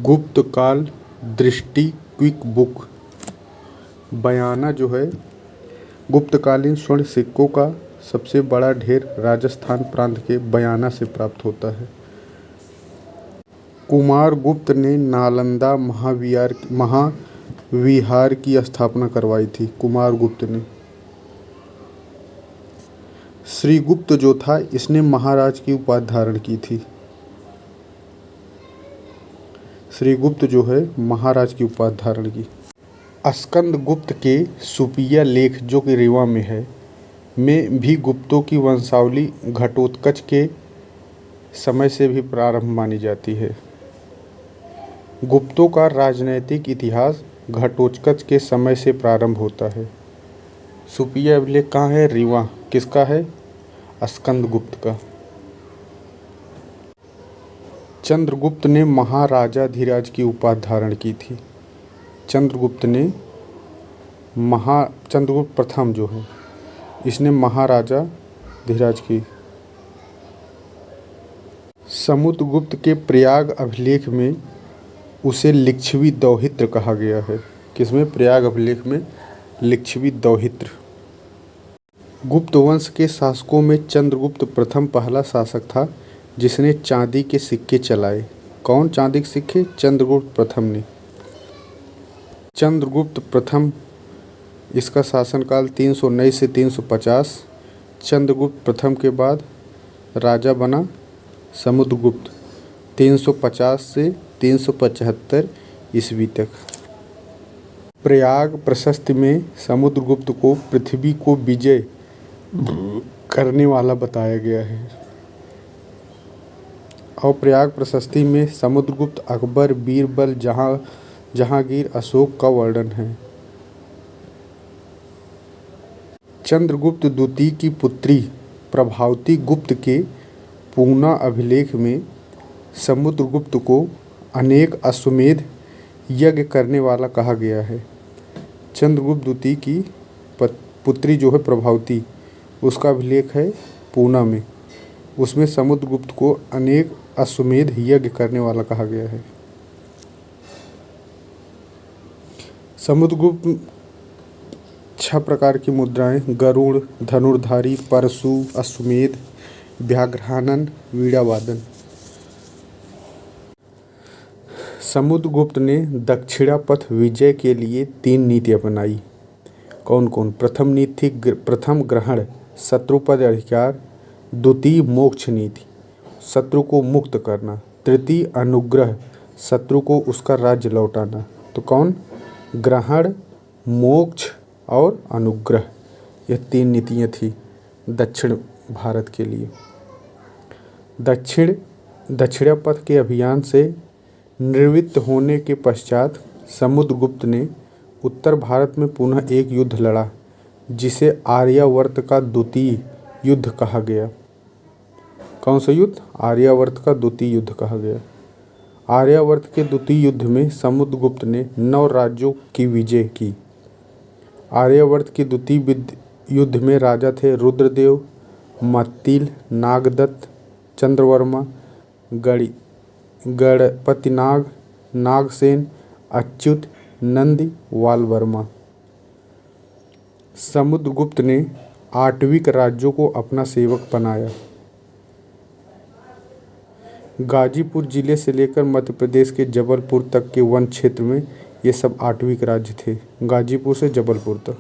गुप्त काल दृष्टि क्विक बुक। बयाना जो है गुप्तकालीन स्वर्ण सिक्कों का सबसे बड़ा ढेर राजस्थान प्रांत के बयाना से प्राप्त होता है। कुमारगुप्त ने नालंदा महाविहार की स्थापना करवाई थी। कुमारगुप्त ने। श्रीगुप्त जो था इसने महाराज की उपाधि धारण की थी। श्रीगुप्त जो है महाराज की उपाधि धारण की। स्कंदगुप्त के सुपिया लेख जो कि रीवा में है में भी गुप्तों की वंशावली घटोत्कच के समय से भी प्रारंभ मानी जाती है। गुप्तों का राजनैतिक इतिहास घटोत्कच के समय से प्रारंभ होता है। सुपिया अभिलेख कहाँ है? रीवा। किसका है? स्कंदगुप्त का। चंद्रगुप्त ने महाराजाधिराज की उपाधि धारण की थी। चंद्रगुप्त प्रथम जो है इसने महाराजाधिराज की। समुद्रगुप्त के प्रयाग अभिलेख में उसे लिच्छवी दौहित्र कहा गया है। किसमें? प्रयाग अभिलेख में लिच्छवी दौहित्र। गुप्त वंश के शासकों में चंद्रगुप्त प्रथम पहला शासक था जिसने चांदी के सिक्के चलाए। कौन चांदी के सिक्के? चंद्रगुप्त प्रथम ने। चंद्रगुप्त प्रथम इसका शासनकाल 319 से 350। चंद्रगुप्त प्रथम के बाद राजा बना समुद्रगुप्त 350 से 375 ईस्वी तक। प्रयाग प्रशस्ति में समुद्रगुप्त को पृथ्वी को विजय करने वाला बताया गया है। और प्रयाग प्रशस्ति में समुद्रगुप्त, अकबर, बीरबल, जहांगीर, अशोक का वर्णन है। चंद्रगुप्त द्वितीय की पुत्री प्रभावती गुप्त के पूना अभिलेख में समुद्रगुप्त को अनेक अश्वमेध यज्ञ करने वाला कहा गया है। चंद्रगुप्त द्वितीय की पुत्री जो है प्रभावती, उसका अभिलेख है पूना में। उसमें समुद्रगुप्त को अनेक अश्वमेध यज्ञ करने वाला कहा गया है। समुद्रगुप्त 6 प्रकार की मुद्राएं गरुड़, धनुर्धारी, परशु, अश्वमेध, व्याघ्रानन, वीणावादन। समुद्रगुप्त ने दक्षिणापथ विजय के लिए 3 नीति अपनाई। कौन कौन? प्रथम नीति थी प्रथम ग्रहण, शत्रु पर अधिकार। द्वितीय मोक्ष नीति, शत्रु को मुक्त करना। तृतीय अनुग्रह, शत्रु को उसका राज्य लौटाना। तो कौन? ग्रहण, मोक्ष और अनुग्रह। यह 3 नीतियाँ थी दक्षिण भारत के लिए। दक्षिणापथ के अभियान से निवृत्त होने के पश्चात समुद्रगुप्त ने उत्तर भारत में पुनः एक युद्ध लड़ा जिसे आर्यावर्त का द्वितीय युद्ध कहा गया। कौन सा युद्ध? आर्यावर्त का द्वितीय युद्ध कहा गया। आर्यावर्त के द्वितीय युद्ध में समुद्रगुप्त ने 9 राज्यों की विजय की। आर्यावर्त के द्वितीय युद्ध में राजा थे रुद्रदेव, मत्तिल, नागदत्त, चंद्रवर्मा, गणपतिनाग, नागसेन, अच्युत, नंदी, वालवर्मा। समुद्रगुप्त ने आटविक राज्यों को अपना सेवक बनाया। गाजीपुर जिले से लेकर मध्य प्रदेश के जबलपुर तक के वन क्षेत्र में ये सब आटविक राज्य थे। गाजीपुर से जबलपुर तक।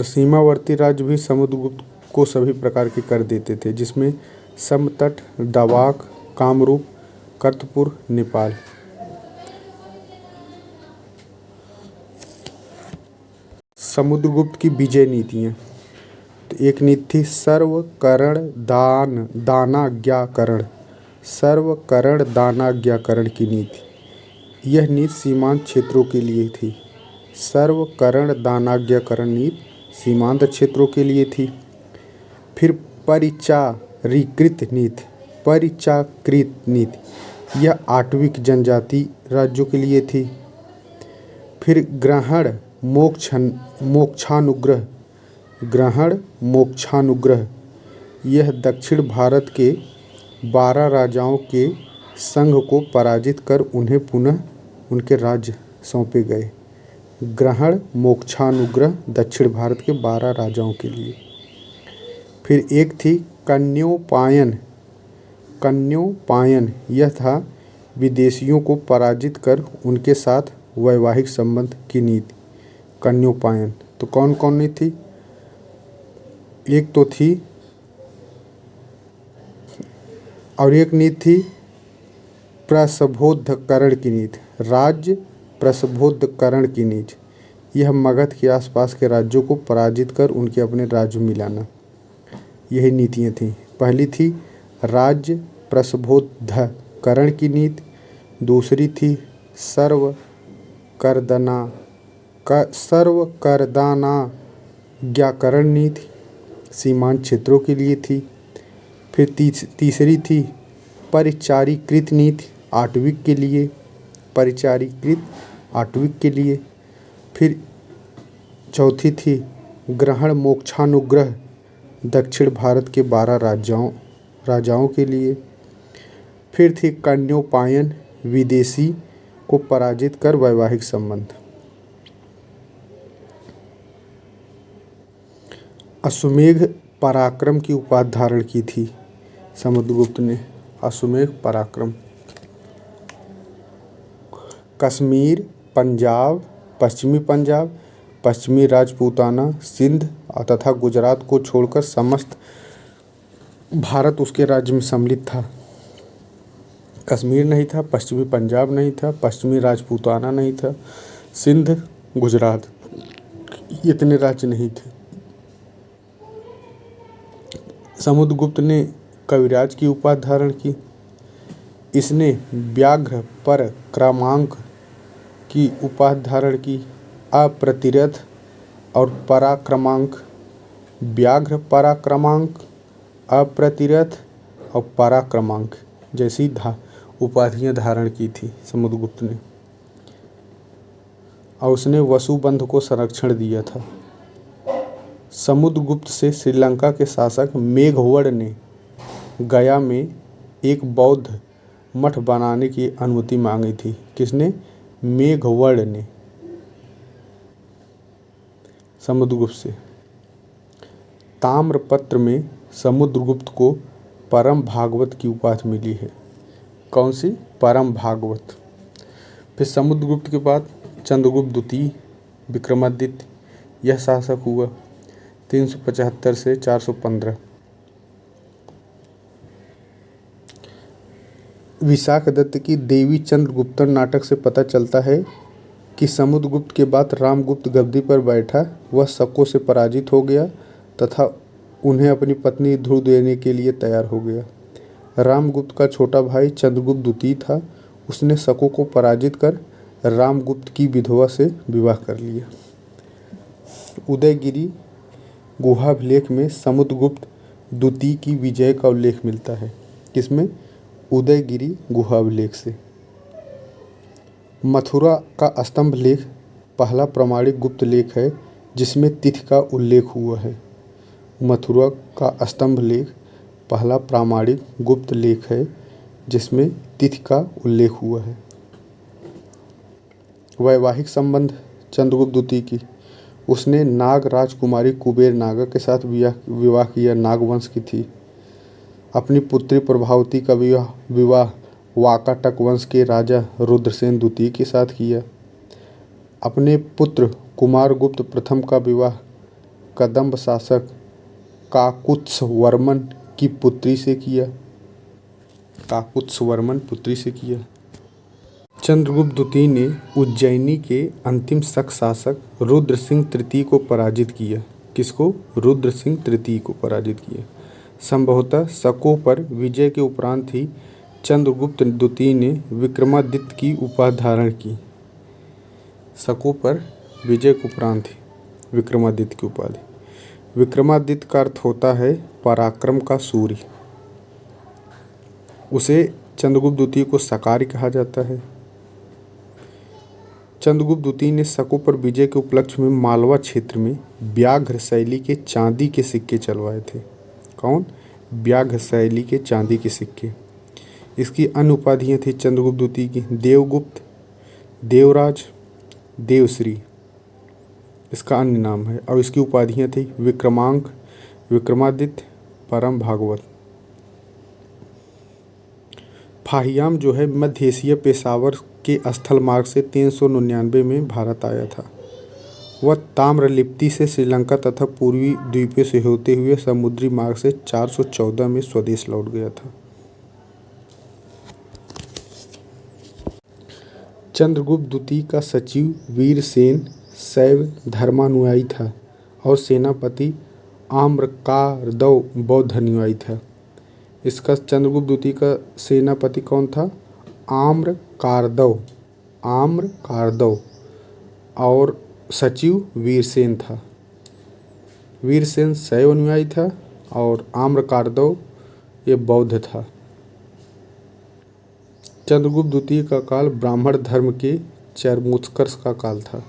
सीमावर्ती राज्य भी समुद्रगुप्त को सभी प्रकार के कर देते थे, जिसमें समतट, दवाक, कामरूप, कर्तपुर, नेपाल। समुद्रगुप्त की विजय नीतियाँ। तो एक नीति थी सर्वकरण दानाज्ञाकरण। सर्वकरण दानाज्ञाकरण की नीति। यह नीति सीमांत क्षेत्रों के लिए थी। सर्वकरण दानाज्ञाकरण नीति सीमांत क्षेत्रों के लिए थी। फिर परिचारीकृत नीति। परिचाकृत नीति यह आटविक जनजाति राज्यों के लिए थी। फिर ग्रहण मोक्षानुग्रह। ग्रहण मोक्षानुग्रह यह दक्षिण भारत के 12 राजाओं के संघ को पराजित कर उन्हें पुनः उनके राज्य सौंपे गए। ग्रहण मोक्षानुग्रह दक्षिण भारत के 12 राजाओं के लिए। फिर एक थी कन्योपायन। कन्योपायन यह था विदेशियों को पराजित कर उनके साथ वैवाहिक संबंध की नीति। कन्योपायन तो कौन कौन नहीं थी? एक तो थी और एक नीति थी प्रसभोद्धकरण की नीति। राज्य प्रसभोद्धकरण की नीति, यह मगध के आसपास के राज्यों को पराजित कर उनके अपने राज्य में लाना, यही नीतियाँ थीं। पहली थी राज्य प्रसभोद्धकरण की नीति। दूसरी थी सर्वकरदानाज्ञाकरण नीति, सीमांत क्षेत्रों के लिए थी। फिर तीसरी थी परिचारीकृत नीति, आटविक के लिए, परिचारीकृत आटविक के लिए। फिर चौथी थी ग्रहण मोक्षानुग्रह दक्षिण भारत के 12 राजाओं के लिए। फिर थी कन्योपायन, विदेशी को पराजित कर वैवाहिक संबंध। अश्वमेध पराक्रम की उपाधि धारण की थी समुद्रगुप्त ने। अश्वमेध पराक्रम कश्मीर, पंजाब, पश्चिमी राजपूताना, सिंध तथा गुजरात को छोड़कर समस्त भारत उसके राज्य में सम्मिलित था। कश्मीर नहीं था, पश्चिमी पंजाब नहीं था, पश्चिमी राजपूताना नहीं था, सिंध, गुजरात, इतने राज्य नहीं थे। समुद्रगुप्त ने कविराज की उपाधि धारण की। इसने व्याघ्र पर क्रमांक की उपाधि धारण की। अप्रतिरथ और पराक्रमांक, व्याघ्र पराक्रमांक, अप्रतिरथ और पराक्रमांक जैसी उपाधियां धारण की थी समुद्रगुप्त ने। और उसने वसुबंध को संरक्षण दिया था। समुद्रगुप्त से श्रीलंका के शासक मेघवर्ण ने गया में एक बौद्ध मठ बनाने की अनुमति मांगी थी। किसने? मेघवर्ण ने समुद्रगुप्त से। ताम्रपत्र में समुद्रगुप्त को परम भागवत की उपाधि मिली है। कौन सी? परम भागवत। फिर समुद्रगुप्त के बाद चंद्रगुप्त द्वितीय विक्रमादित्य, यह शासक हुआ 375 से 415। विशाखदत्त की देवी चंद्रगुप्तन नाटक से पता चलता है कि समुद्रगुप्त के बाद रामगुप्त गद्दी पर बैठा। वह शकों से पराजित हो गया तथा उन्हें अपनी पत्नी ध्रुव देने के लिए तैयार हो गया। रामगुप्त का छोटा भाई चंद्रगुप्त द्वितीय था। उसने शकों को पराजित कर रामगुप्त की विधवा से विवाह कर लिया। उदयगिरी गुहाभिलेख में समुद्रगुप्त द्वितीय की विजय का उल्लेख मिलता है। किसमें? उदयगिरी गुहाभिलेख से। मथुरा का स्तंभ लेख पहला प्रामाणिक गुप्त लेख है जिसमें तिथि का उल्लेख हुआ है। मथुरा का स्तंभ लेख पहला प्रामाणिक गुप्त लेख है जिसमें तिथि का उल्लेख हुआ है। वैवाहिक संबंध चंद्रगुप्त द्वितीय की, उसने नाग राजकुमारी कुबेर नागा के साथ विवाह किया। नागवंश की थी। अपनी पुत्री प्रभावती का विवाह वाकाटक वंश के राजा रुद्रसेन द्वितीय के साथ किया। अपने पुत्र कुमारगुप्त प्रथम का विवाह कदंब शासक काकुत्स्थवर्मन की पुत्री से किया। काकुत्स्थवर्मन पुत्री से किया। चंद्रगुप्त द्वितीय ने उज्जैनी के अंतिम शक शासक रुद्रसिंह तृतीय को पराजित किया। किसको? रुद्रसिंह तृतीय को पराजित किया। संभवतः शकों पर विजय के उपरांत ही चंद्रगुप्त द्वितीय ने विक्रमादित्य की उपाधि धारण की। शकों पर विजय के उपरांत ही विक्रमादित्य की उपाधि। विक्रमादित्य का अर्थ होता है पराक्रम का सूर्य। उसे चंद्रगुप्त द्वितीय को सकारी कहा जाता है। चंद्रगुप्त द्वितीय ने शकों पर विजय के उपलक्ष्य में मालवा क्षेत्र में व्याघ्र शैली के चांदी के सिक्के चलवाए थे। कौन? व्याघ्र शैली के चांदी के सिक्के। इसकी अन्य उपाधियाँ थी चंद्रगुप्त द्वितीय की देवगुप्त, देवराज, देवश्री इसका अन्य नाम है। और इसकी उपाधियाँ थी विक्रमांक, विक्रमादित्य, परम भागवत। फाहियाम जो है मध्य एशिया पेशावर के स्थल मार्ग से 399 में भारत आया था। वह ताम्रलिप्ति से श्रीलंका तथा पूर्वी द्वीपों से होते हुए समुद्री मार्ग से 414 में स्वदेश लौट गया था। चंद्रगुप्त द्वितीय का सचिव वीरसेन शैव धर्मानुयायी था और सेनापति आम्रकार्दव बौद्ध अनुयायी था। इसका चंद्रगुप्त द्वितीय का सेनापति कौन था? आम्रकार्दव, आम्रकार्दव। और सचिव वीरसेन था। वीरसेन शैव अनुयायी था और आम्रकार्दव ये बौद्ध था। चंद्रगुप्त द्वितीय का काल ब्राह्मण धर्म के चरमोत्कर्ष का काल था।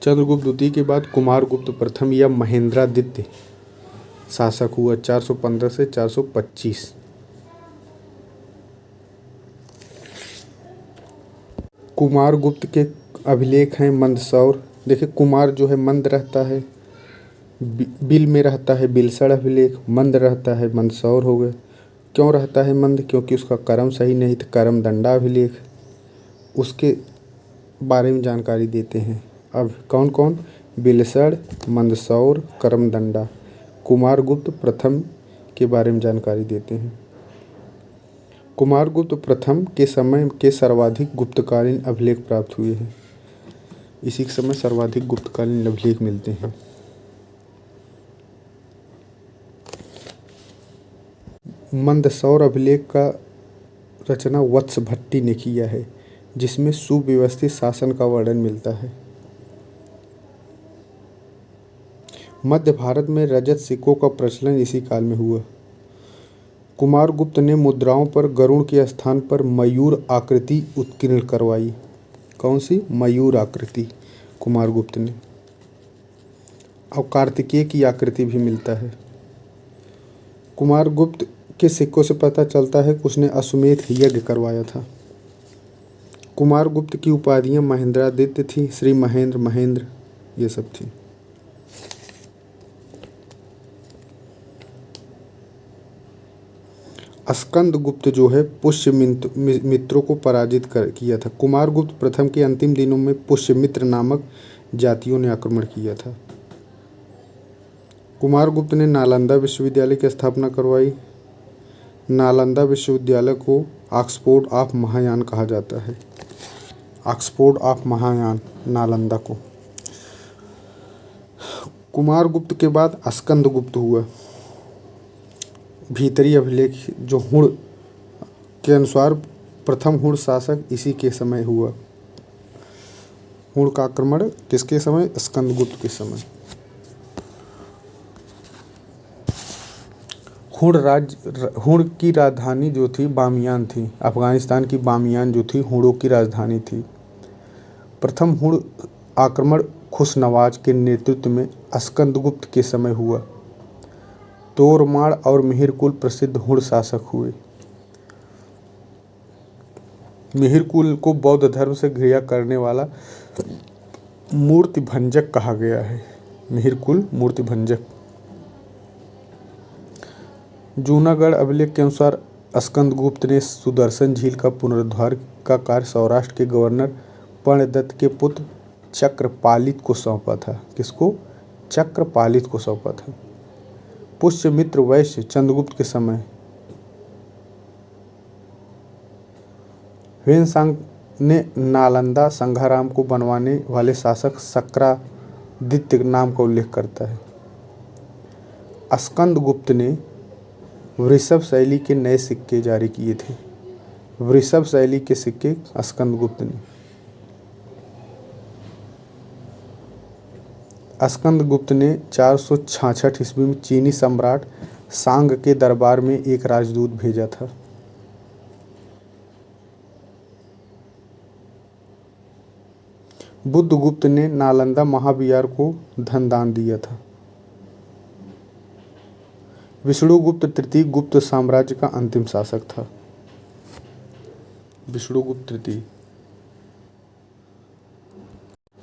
चंद्रगुप्त द्वितीय के बाद कुमारगुप्त प्रथम या महेंद्रादित्य शासक हुआ 415 से 425। कुमारगुप्त के अभिलेख हैं मंदसौर। देखिए कुमार जो है मंद रहता है, बिल में रहता है बिलसड़ अभिलेख, मंद रहता है मंदसौर हो गए। क्यों रहता है मंद? क्योंकि उसका कर्म सही नहीं था। कर्म दंडा अभिलेख उसके बारे में जानकारी देते हैं। अब कौन कौन? बिलसड़, मंदसौर, कर्मदंडा। कुमारगुप्त प्रथम के बारे में जानकारी देते हैं। कुमारगुप्त प्रथम के समय के सर्वाधिक गुप्तकालीन अभिलेख प्राप्त हुए हैं। इसी के समय सर्वाधिक गुप्तकालीन अभिलेख मिलते हैं। मंदसौर अभिलेख का रचना वत्स भट्टी ने किया है, जिसमें सुव्यवस्थित शासन का वर्णन मिलता है। मध्य भारत में रजत सिक्कों का प्रचलन इसी काल में हुआ। कुमारगुप्त ने मुद्राओं पर गरुड़ के स्थान पर मयूर आकृति उत्कीर्ण करवाई। कौन सी? मयूर आकृति कुमारगुप्त ने। और कार्तिकेय की आकृति भी मिलता है। कुमारगुप्त के सिक्कों से पता चलता है कि उसने अश्वमेध यज्ञ करवाया था। कुमारगुप्त की उपाधियां महेंद्रादित्य थी, श्री महेंद्र, महेंद्र ये सब थी। स्कंदगुप्त जो है पुष्य मित्रों को पराजित किया था। कुमारगुप्त प्रथम के अंतिम दिनों में पुष्यमित्र नामक जातियों ने आक्रमण किया था। कुमारगुप्त ने नालंदा विश्वविद्यालय की स्थापना करवाई। नालंदा विश्वविद्यालय को ऑक्सफोर्ड ऑफ महायान कहा जाता है। ऑक्सफोर्ड ऑफ महायान नालंदा को। कुमारगुप्त के बाद स्कंदगुप्त हुआ। भीतरी अभिलेख जो हुण के अनुसार प्रथम हुण शासक इसी के समय हुआ। हुण का आक्रमण किसके समय? स्कंदगुप्त के समय। हुण की राजधानी जो थी बामियान थी। अफगानिस्तान की बामियान जो थी हुणों की राजधानी थी। प्रथम हुण आक्रमण खुशनवाज के नेतृत्व में स्कंदगुप्त के समय हुआ। तोरमाड़ और मिहिरकुल प्रसिद्ध हुण शासक हुए। मिहिरकुल को बौद्ध धर्म से घृणा करने वाला मूर्तिभंजक कहा गया है। मिहिरकुल मूर्तिभंजक। जूनागढ़ अभिलेख के अनुसार स्कंदगुप्त ने सुदर्शन झील का पुनरुद्धार का कार्य सौराष्ट्र के गवर्नर पर्णदत्त के पुत्र चक्रपालित को सौंपा था। किसको? चक्रपालित को सौंपा था। पुष्यमित्र वैश्य चंद्रगुप्त के समय। ह्वेनसांग ने नालंदा संघाराम को बनवाने वाले शासक शक्रादित्य नाम का उल्लेख करता है। स्कंदगुप्त ने वृषभ शैली के नए सिक्के जारी किए थे। वृषभ शैली के सिक्के स्कंदगुप्त ने। स्कंदगुप्त ने 466 ईस्वी में चीनी सम्राट सांग के दरबार में एक राजदूत भेजा था। बुद्धगुप्त ने नालंदा महाविहार को धन दान दिया था। विष्णुगुप्त तृतीय गुप्त साम्राज्य का अंतिम शासक था। विष्णुगुप्त तृतीय।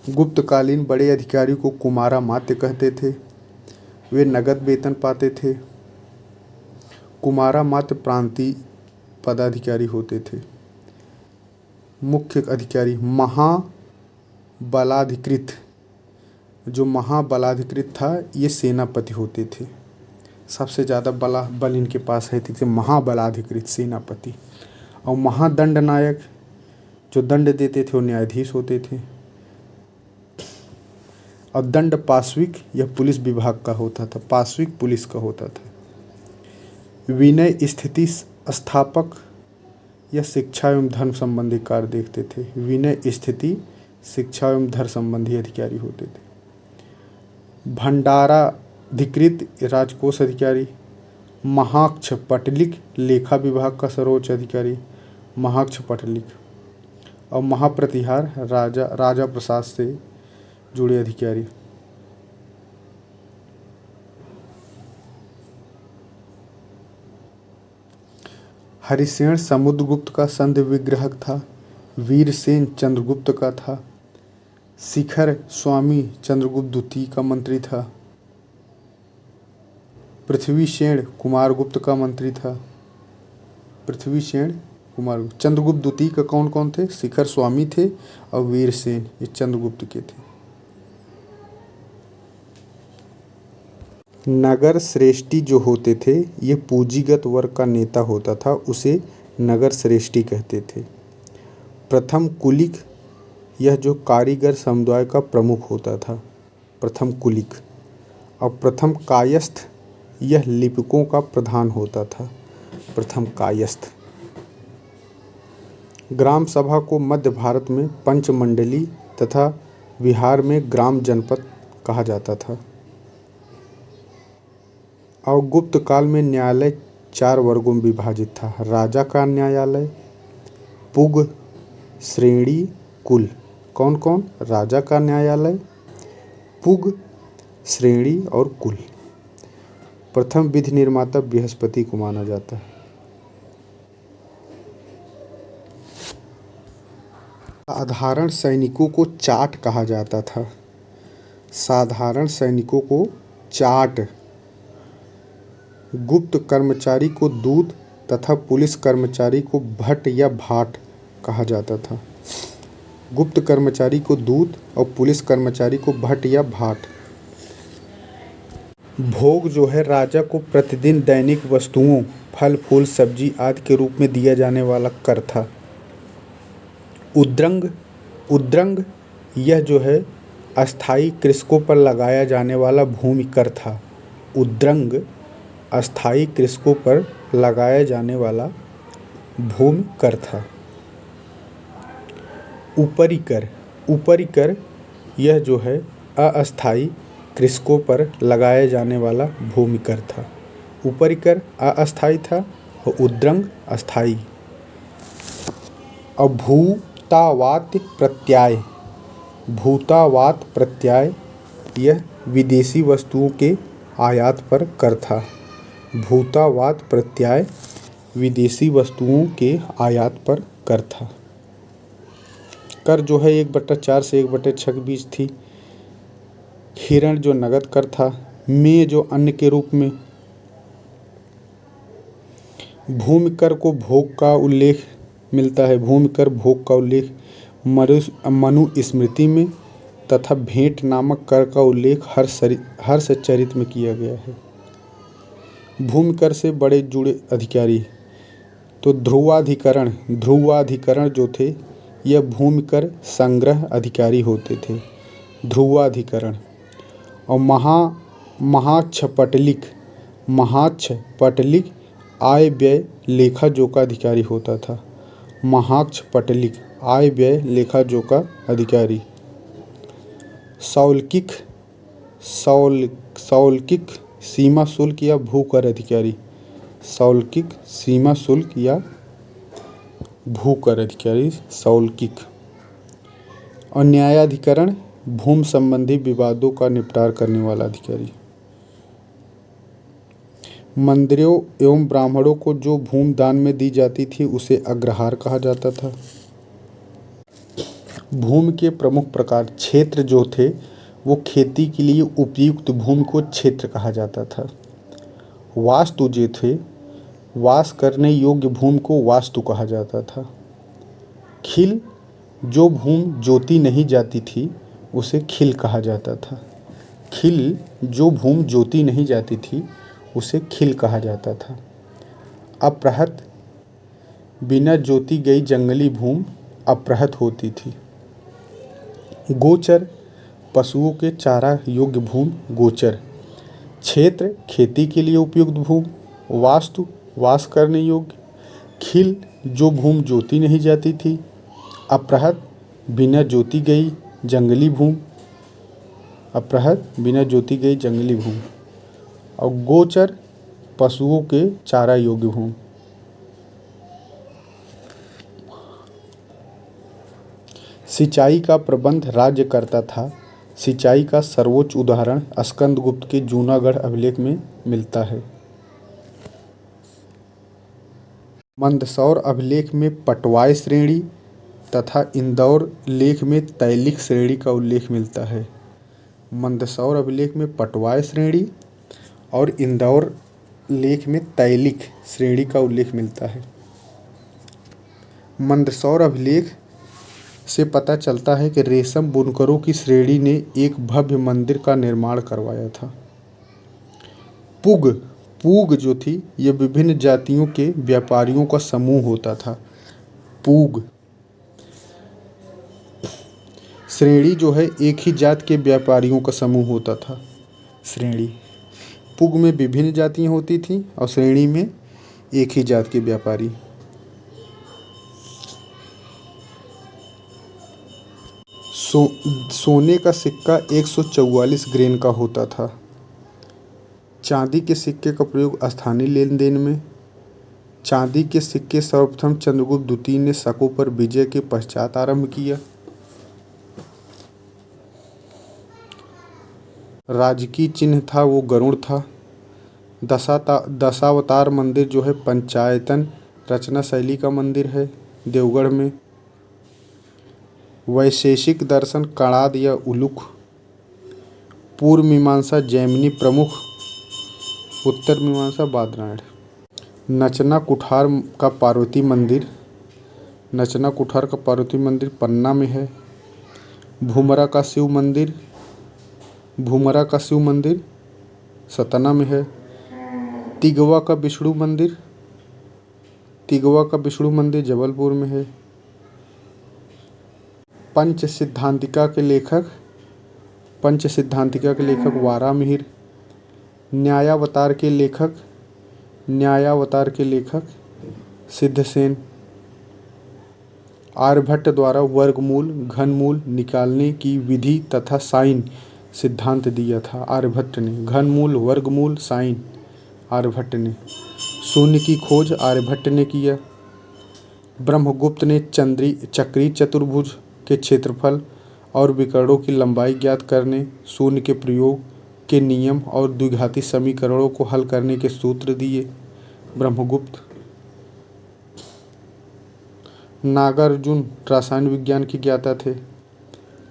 गुप्तकालीन बड़े अधिकारी को कुमारा मात्य कहते थे। वे नगद वेतन पाते थे। कुमारा मात्य प्रांतीय पदाधिकारी होते थे। मुख्य अधिकारी महाबलाधिकृत, जो महाबलाधिकृत था ये सेनापति होते थे। सबसे ज़्यादा बल इनके पास है थे महाबलाधिकृत सेनापति। और महादंड नायक जो दंड देते थे वो न्यायाधीश होते थे। और दंड पार्श्विक यह पुलिस विभाग का होता था, पार्श्विक पुलिस का होता था। विनय स्थिति स्थापक यह शिक्षा एवं धर्म संबंधी कार्य देखते थे। विनय स्थिति शिक्षा एवं धर्म संबंधी अधिकारी होते थे। भंडाराधिकृत राजकोष अधिकारी। महाक्ष पटलिक लेखा विभाग का सर्वोच्च अधिकारी महाक्ष पटलिक। और महाप्रतिहार राजा प्रसाद से जुड़े अधिकारी। हरिसेन समुद्रगुप्त का संधि विग्राहक था। वीरसेन चंद्रगुप्त का था। शिखर स्वामी चंद्रगुप्त द्वितीय का मंत्री था। पृथ्वीसेन कुमारगुप्त का मंत्री था। पृथ्वीसेन कुमारगुप्त। चंद्रगुप्त द्वितीय का कौन कौन थे? शिखर स्वामी थे और वीरसेन, ये चंद्रगुप्त के थे। नगर श्रेष्ठी जो होते थे ये पूंजीगत वर्ग का नेता होता था, उसे नगर श्रेष्ठी कहते थे। प्रथम कुलिक यह जो कारीगर समुदाय का प्रमुख होता था, प्रथम कुलिक। और प्रथम कायस्थ यह लिपिकों का प्रधान होता था, प्रथम कायस्थ। ग्राम सभा को मध्य भारत में पंचमंडली तथा बिहार में ग्राम जनपद कहा जाता था। और गुप्त काल में न्यायालय 4 वर्गों में विभाजित था। राजा का न्यायालय, पुग, श्रेणी, कुल। कौन कौन? राजा का न्यायालय, पुग, श्रेणी और कुल। प्रथम विधि निर्माता बृहस्पति को माना जाता है। साधारण सैनिकों को चाट कहा जाता था। साधारण सैनिकों को चाट। गुप्त कर्मचारी को दूत तथा पुलिस कर्मचारी को भट्ट या भाट कहा जाता था। गुप्त कर्मचारी को दूत और पुलिस कर्मचारी को भट्ट या भाट। भोग जो है राजा को प्रतिदिन दैनिक वस्तुओं, फल फूल सब्जी आदि के रूप में दिया जाने वाला कर था। उद्रंग, उद्रंग यह जो है अस्थायी कृषकों पर लगाया जाने वाला भूमि कर था। उद्रंग अस्थायी कृषकों पर लगाया जाने वाला भूमि कर था। ऊपरी कर, ऊपरी कर यह जो है अस्थायी कृषकों पर लगाया जाने वाला भूमि कर था। ऊपरी कर अस्थायी था और उद्रंग अस्थायी। और भूतावात प्रत्यय, भूतावात प्रत्यय यह विदेशी वस्तुओं के आयात पर कर था। भूतावात प्रत्यय विदेशी वस्तुओं के आयात पर कर था। कर जो है 1/4 से 1/6 के बीच थी। हिरण जो नगद कर था। में जो अन्य के रूप में। भूमि कर को भोग का उल्लेख मिलता है। भूमि कर भोग का उल्लेख मनुस्मृति में तथा भेंट नामक कर का उल्लेख हर्षचरित में किया गया है। भूमि कर से बड़े जुड़े अधिकारी तो ध्रुवाधिकरण, ध्रुवाधिकरण जो थे यह भूमि कर संग्रह अधिकारी होते थे, ध्रुवाधिकरण। और महाक्षपटलिक, महाक्षपटलिक आय व्यय लेखा जोखा अधिकारी होता था। महाक्षपटलिक आय व्यय लेखा जोखा अधिकारी। सौल्किक, सौल्किक सीमा शुल्क या भूकर अधिकारी। सौल्किक सीमा शुल्क या भूकर अधिकारी सौल्किक। और न्यायाधिकरण भूमि संबंधी विवादों का निपटारा करने वाला अधिकारी। मंदिरों एवं ब्राह्मणों को जो भूमि दान में दी जाती थी उसे अग्रहार कहा जाता था। भूमि के प्रमुख प्रकार क्षेत्र जो थे वो खेती के लिए उपयुक्त भूमि को क्षेत्र कहा जाता था। वास्तु जो थे वास करने योग्य भूमि को वास्तु कहा जाता था। खिल जो भूमि जोती नहीं जाती थी उसे खिल कहा जाता था। खिल जो भूमि जोती नहीं जाती थी उसे खिल कहा जाता था। अपृहत बिना जोती गई जंगली भूमि अपृहत होती थी। गोचर पशुओं के चारा योग्य भूमि गोचर। क्षेत्र खेती के लिए उपयुक्त भूमि। वास्तु वास करने योग्य। खिल जो भूमि जोती नहीं जाती थी। अपृहत बिना जोती गई जंगली भूमि। अपृहत बिना जोती गई जंगली भूमि। और गोचर पशुओं के चारा योग्य भूमि। सिंचाई का प्रबंध राज्य करता था। सिंचाई का सर्वोच्च उदाहरण स्कंदगुप्त के जूनागढ़ अभिलेख में मिलता है। मंदसौर अभिलेख में पटवाई श्रेणी तथा इंदौर लेख में तैलिक श्रेणी का उल्लेख मिलता है। मंदसौर अभिलेख में पटवाई श्रेणी और इंदौर लेख में तैलिक श्रेणी का उल्लेख मिलता है। मंदसौर अभिलेख से पता चलता है कि रेशम बुनकरों की श्रेणी ने एक भव्य मंदिर का निर्माण करवाया था। पुग पूग जो थी ये विभिन्न जातियों के व्यापारियों का समूह होता था। पूग श्रेणी जो है एक ही जात के व्यापारियों का समूह होता था। श्रेणी पुग में विभिन्न जातियाँ होती थी और श्रेणी में एक ही जात के व्यापारी। सोने का सिक्का 144 ग्रेन का होता था। चांदी के सिक्के का प्रयोग स्थानीय लेन देन में। चांदी के सिक्के सर्वप्रथम चंद्रगुप्त द्वितीय ने शकों पर विजय के पश्चात आरंभ किया। राजकीय चिन्ह था वो गरुड़ था। दशावतार मंदिर जो है पंचायतन रचना शैली का मंदिर है देवगढ़ में। वैशेषिक दर्शन कणाद या उलुक। पूर्व मीमांसा जैमिनी प्रमुख। उत्तर मीमांसा बादरायण। नचना कुठार का पार्वती मंदिर। नचना कुठार का पार्वती मंदिर पन्ना में है। भूमरा का शिव मंदिर। भूमरा का शिव मंदिर सतना में है। तिगवा का विष्णु मंदिर। तिगवा का विष्णु मंदिर जबलपुर में है। पंच सिद्धांतिका के लेखक वारामिहिर। न्यायावतार के लेखक सिद्धसेन। आर्यभट्ट द्वारा वर्गमूल घनमूल निकालने की विधि तथा साइन सिद्धांत दिया था आर्यभट्ट ने। घनमूल वर्गमूल साइन आर्यभट्ट ने। शून्य की खोज आर्यभट्ट ने किया। ब्रह्मगुप्त ने चक्रीय चतुर्भुज के क्षेत्रफल और विकर्णों की लंबाई ज्ञात करने, शून्य के प्रयोग के नियम और द्विघाती समीकरणों को हल करने के सूत्र दिए ब्रह्मगुप्त। नागार्जुन रसायन विज्ञान के ज्ञाता थे।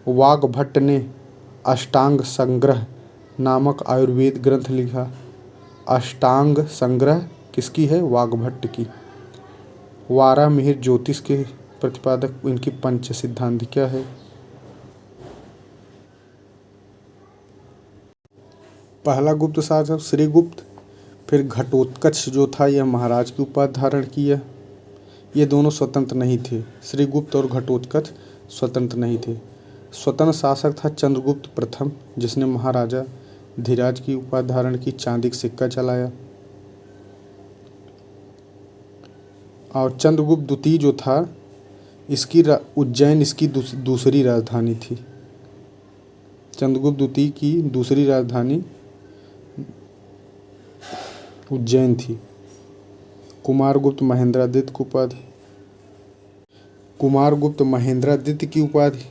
वाग्भट्ट ने अष्टांग संग्रह नामक आयुर्वेद ग्रंथ लिखा। अष्टांग संग्रह किसकी है? वाग्भट्ट की। वारामिहिर ज्योतिष के प्रतिपादक, इनकी पंच सिद्धांतिका है। पहला गुप्त शासक श्रीगुप्त, फिर घटोत्कच जो था यह महाराज की उपाधि धारण किया। ये दोनों स्वतंत्र नहीं थे। श्रीगुप्त और घटोत्कच स्वतंत्र नहीं थे। स्वतंत्र शासक था चंद्रगुप्त प्रथम, जिसने महाराजा धीराज की उपाधि धारण की, चांदी का सिक्का चलाया। और चंद्रगुप्त द्वितीय जो था इसकी उज्जैन इसकी दूसरी राजधानी थी। चंद्रगुप्त द्वितीय की दूसरी राजधानी उज्जैन थी। कुमारगुप्त महेंद्रादित्य की उपाधि। कुमारगुप्त महेंद्रादित्य की उपाधि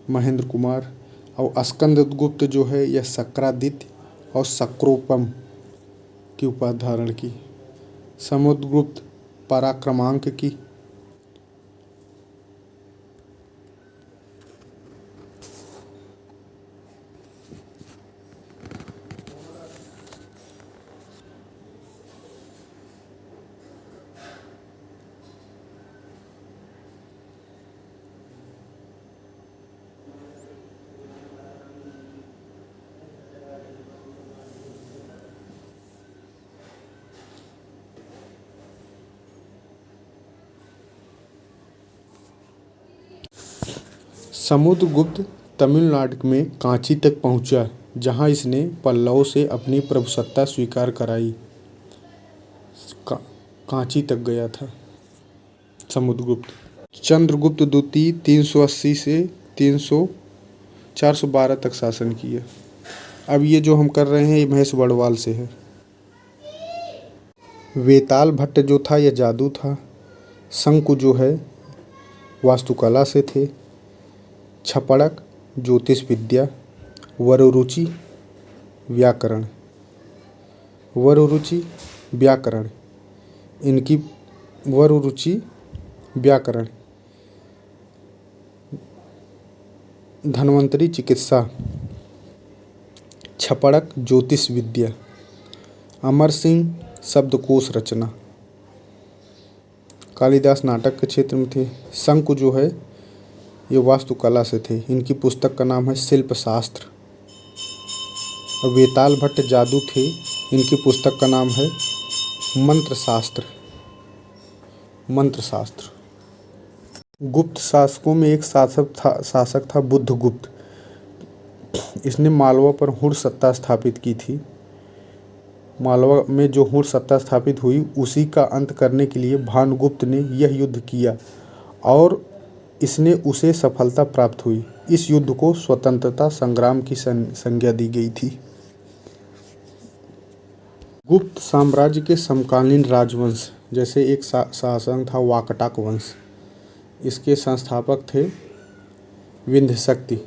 महेंद्र कुमार। और स्कंदगुप्त जो है यह शक्रादित्य और शक्रोपम की उपाधि धारण की? समुद्रगुप्त पराक्रमांक की? समुद्रगुप्त तमिलनाडु में कांची तक पहुंचा, जहां इसने पल्लवों से अपनी प्रभुसत्ता स्वीकार कराई। कांची तक गया था समुद्रगुप्त। चंद्रगुप्त द्वितीय 380 से 412 तक शासन किया। अब ये जो हम कर रहे हैं ये महेश बड़वाल से है। वेताल भट्ट जो था यह जादू था। शंकु जो है वास्तुकला से थे। छपड़क ज्योतिष विद्या। वरुरुचि व्याकरण। वरुरुचि व्याकरण इनकी वरुरुचि व्याकरण। धन्वंतरी चिकित्सा। छपड़क ज्योतिष विद्या। अमर सिंह शब्दकोश रचना। कालिदास नाटक के क्षेत्र में थे। शंकु जो है ये वास्तुकला से थे। इनकी पुस्तक का नाम है शिल्प शास्त्र। और वेताल भट्ट जादू थे। इनकी पुस्तक का नाम है मंत्र शास्त्र। मंत्र शास्त्र। गुप्त शासकों में एक शासक था बुद्धगुप्त। इसने मालवा पर हुड़ सत्ता स्थापित की थी। मालवा में जो हुड़ सत्ता स्थापित हुई उसी का अंत करने के लिए भानुगुप्त ने यह युद्ध किया और इसने उसे सफलता प्राप्त हुई। इस युद्ध को स्वतंत्रता संग्राम की संज्ञा दी गई थी। गुप्त साम्राज्य के समकालीन राजवंश जैसे एक शासन था वाकटाक वंश। इसके संस्थापक थे विंध्यशक्ति।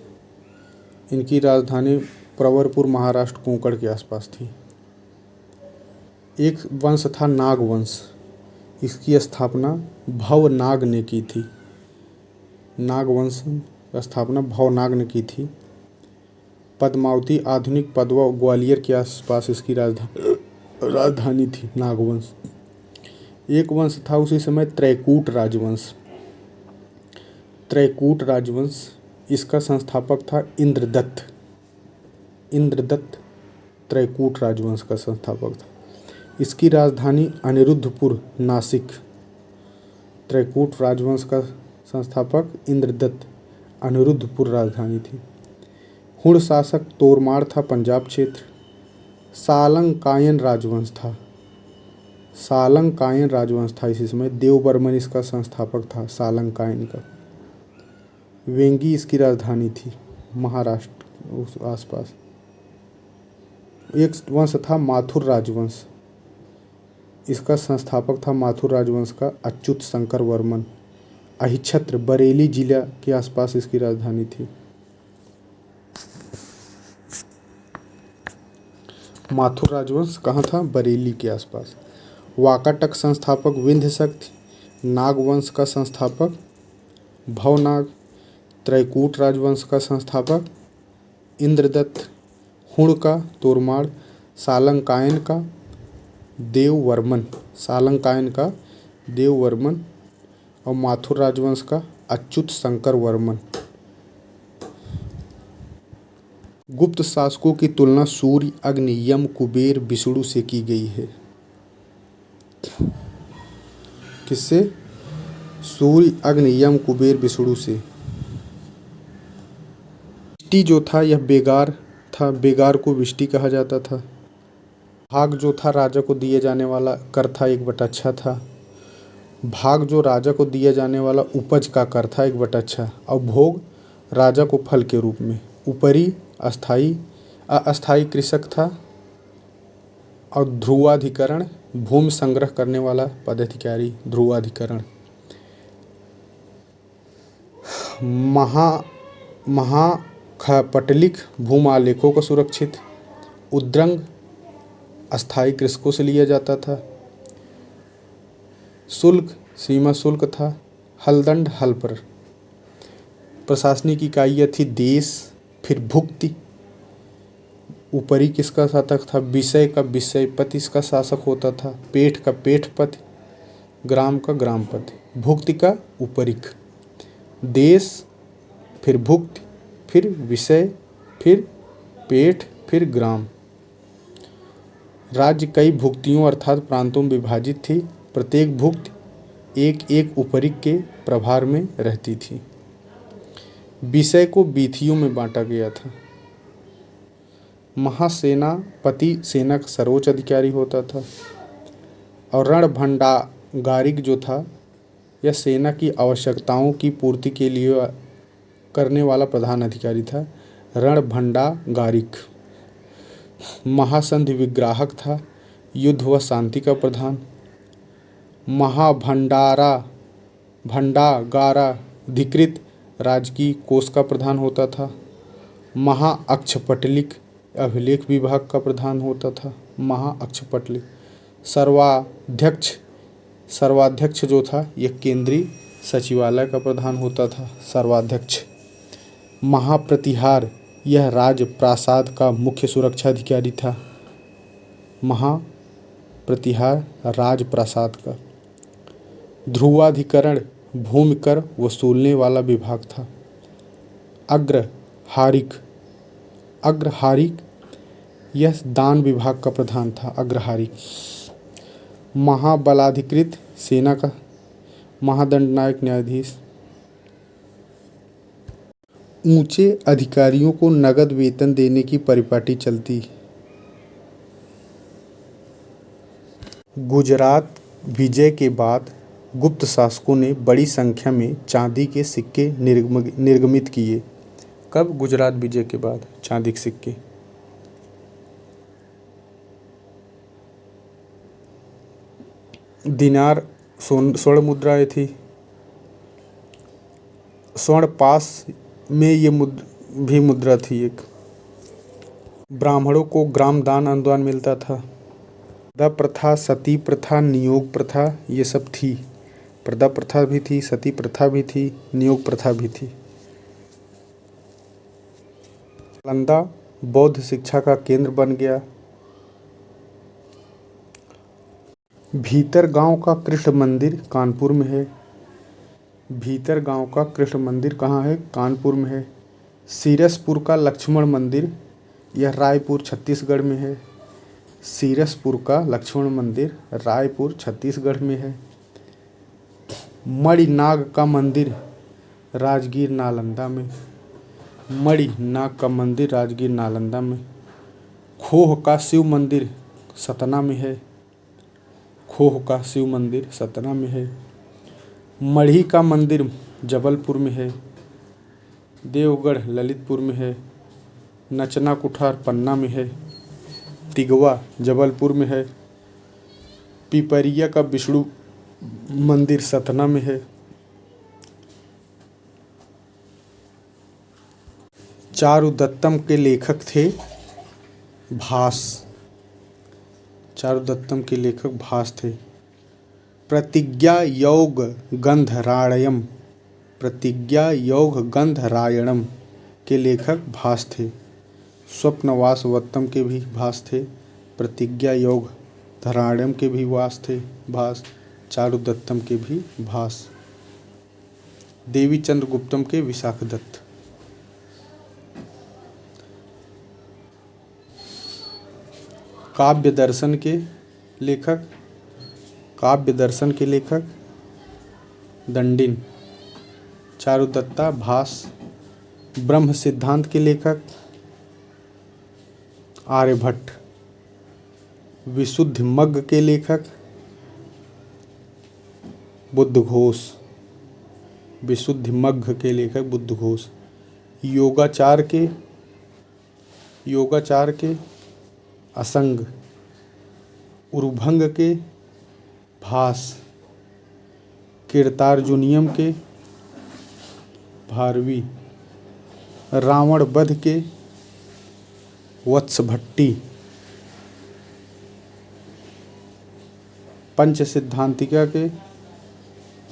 इनकी राजधानी प्रवरपुर महाराष्ट्र कोंकण के आसपास थी। एक वंश था नाग वंश। इसकी स्थापना भवनाग ने की थी। नाग वंश की स्थापना भवनाग ने की थी। पद्मावती आधुनिक पदवा ग्वालियर के आसपास इसकी राजधानी थी नागवंश। एक वंश था उसी समय त्रैकूट राजवंश। त्रैकूट राजवंश इसका संस्थापक था इंद्रदत्त। इंद्रदत्त त्रैकूट राजवंश का संस्थापक था। इसकी राजधानी अनिरुद्धपुर नासिक। त्रैकूट राजवंश का संस्थापक इंद्रदत्त। अनिरुद्धपुर राजधानी थी। हुड़ शासक तोरमाड़ था पंजाब क्षेत्र। सालंकायन राजवंश था। सालंकायन राजवंश था इसी समय। देवबर्मन इसका संस्थापक था सालंकायन का। वेंगी इसकी राजधानी थी महाराष्ट्र उस आसपास। एक वंश था माथुर राजवंश। इसका संस्थापक था माथुर राजवंश का अच्युत शंकर वर्मन। अहिच्छत्र बरेली जिला के आसपास इसकी राजधानी थी। माथुर राजवंश कहाँ था? बरेली के आसपास। वाकाटक संस्थापक विंध्यशक्ति। नागवंश का संस्थापक भवनाग। त्रैकूट राजवंश का संस्थापक इंद्रदत्त। हुड़ का तोरमाड़। सालंकायन का देववर्मन। सालंकायन का देववर्मन और माथुर राजवंश का अच्युत शंकर वर्मन। गुप्त शासकों की तुलना सूर्य, अग्नि, यम, कुबेर, विष्णु से की गई है। किससे? सूर्य, अग्नि, यम, कुबेर, विष्णु से। विष्टि जो था यह बेगार था। बेगार को विष्टि कहा जाता था। भाग जो था राजा को दिए जाने वाला कर था 1/6 था। भाग जो राजा को दिया जाने वाला उपज का कर था 1/6। और भोग राजा को फल के रूप में। ऊपरी अस्थाई कृषक था। और ध्रुवाधिकरण भूमि संग्रह करने वाला पदाधिकारी ध्रुवाधिकरण। महाखपटलिक भूमालेखों को सुरक्षित। उद्रंग अस्थायी कृषकों से लिया जाता था। शुल्क सीमा शुल्क था। हलदंड हल पर। प्रशासनिक इकाइयाँ थी देश, फिर भुक्ति, ऊपरी किसका शासक था, विषय का विषयपति इसका शासक होता था, पेठ का पेठपति, ग्राम का ग्रामपति, भुक्ति का ऊपरिक, देश, फिर भुक्ति, फिर विषय, फिर पेठ, फिर ग्राम। राज्य कई भुक्तियों अर्थात प्रांतों में विभाजित थी। प्रत्येक भुक्ति एक एक उपरिक के प्रभार में रहती थी। विषय को वीथियों में बांटा गया था। महासेनापति सेना का सर्वोच्च अधिकारी होता था और रणभंडागारिक जो था यह सेना की आवश्यकताओं की पूर्ति के लिए करने वाला प्रधान अधिकारी था। रणभंडागारिक। महासंधि विग्राहक था, युद्ध व शांति का प्रधान। भंडागाराधिकृत राजकीय कोष का प्रधान होता था। महाअक्षपटलिक अभिलेख विभाग का प्रधान होता था। महाअक्षपटलिक। सर्वाध्यक्ष जो था यह केंद्रीय सचिवालय का प्रधान होता था। सर्वाध्यक्ष। महाप्रतिहार यह राजप्रासाद का मुख्य सुरक्षा अधिकारी था। महाप्रतिहार राजप्रासाद का। ध्रुवाधिकरण भूमि कर वसूलने वाला विभाग था। अग्रहारिक यह दान विभाग का प्रधान था। अग्रहारिक। महाबलाधिकृत सेना का महादंडनायक न्यायाधीश। ऊंचे अधिकारियों को नगद वेतन देने की परिपाटी चलती। गुजरात विजय के बाद गुप्त शासकों ने बड़ी संख्या में चांदी के सिक्के निर्गमित किए। कब? गुजरात विजय के बाद चांदी के सिक्के। दिनार स्वर्ण मुद्राएं थी। स्वर्ण पास में ये भी मुद्रा थी एक। ब्राह्मणों को ग्राम दान अनुदान मिलता था। प्रदा प्रथा, सती प्रथा, नियोग प्रथा ये सब थी। प्रदा प्रथा भी थी, सती प्रथा भी थी, नियोग प्रथा भी थी। नालंदा बौद्ध शिक्षा का केंद्र बन गया। भीतर गांव का कृष्ण मंदिर कानपुर में है। भीतर गांव का कृष्ण मंदिर कहाँ है? कानपुर में है। सीरसपुर का लक्ष्मण मंदिर यह रायपुर छत्तीसगढ़ में है। सीरसपुर का लक्ष्मण मंदिर रायपुर छत्तीसगढ़ में है। मणिनाग का मंदिर राजगीर नालंदा में। मणिनाग का मंदिर राजगीर नालंदा में। खोह का शिव मंदिर सतना में है। खोह का शिव मंदिर सतना में है। मढ़ी का मंदिर जबलपुर में है। देवगढ़ ललितपुर में है। नचना कुठार पन्ना में है। तिगवा जबलपुर में है। पिपरिया का विष्णु मंदिर सतना में है। चारुदत्तम के लेखक थे भास। चारुदत्तम के लेखक भास थे। प्रतिज्ञा योग गंधरायणम। प्रतिज्ञा योग गंधरायणम के लेखक भास थे। स्वप्नवासवत्तम के भी भास थे। प्रतिज्ञा योग धरायणम के भी भास थे। चारुदत्तम के भी भास। देवी चंद्रगुप्तम के विशाखदत्त। काव्य दर्शन के लेखक। काव्य दर्शन के लेखक दंडिन। चारुदत्ता भास। ब्रह्म सिद्धांत के लेखक आर्यभट्ट। विशुद्धिमग्ग के लेखक बुद्धघोष। विशुद्धिमग्ग के लेखक बुद्धघोष। योगाचार के असंग। उर्भंग के भास। कीर्तार्जुनियम के भारवी। रावण वध के वत्सभट्टी। पंच सिद्धांतिका के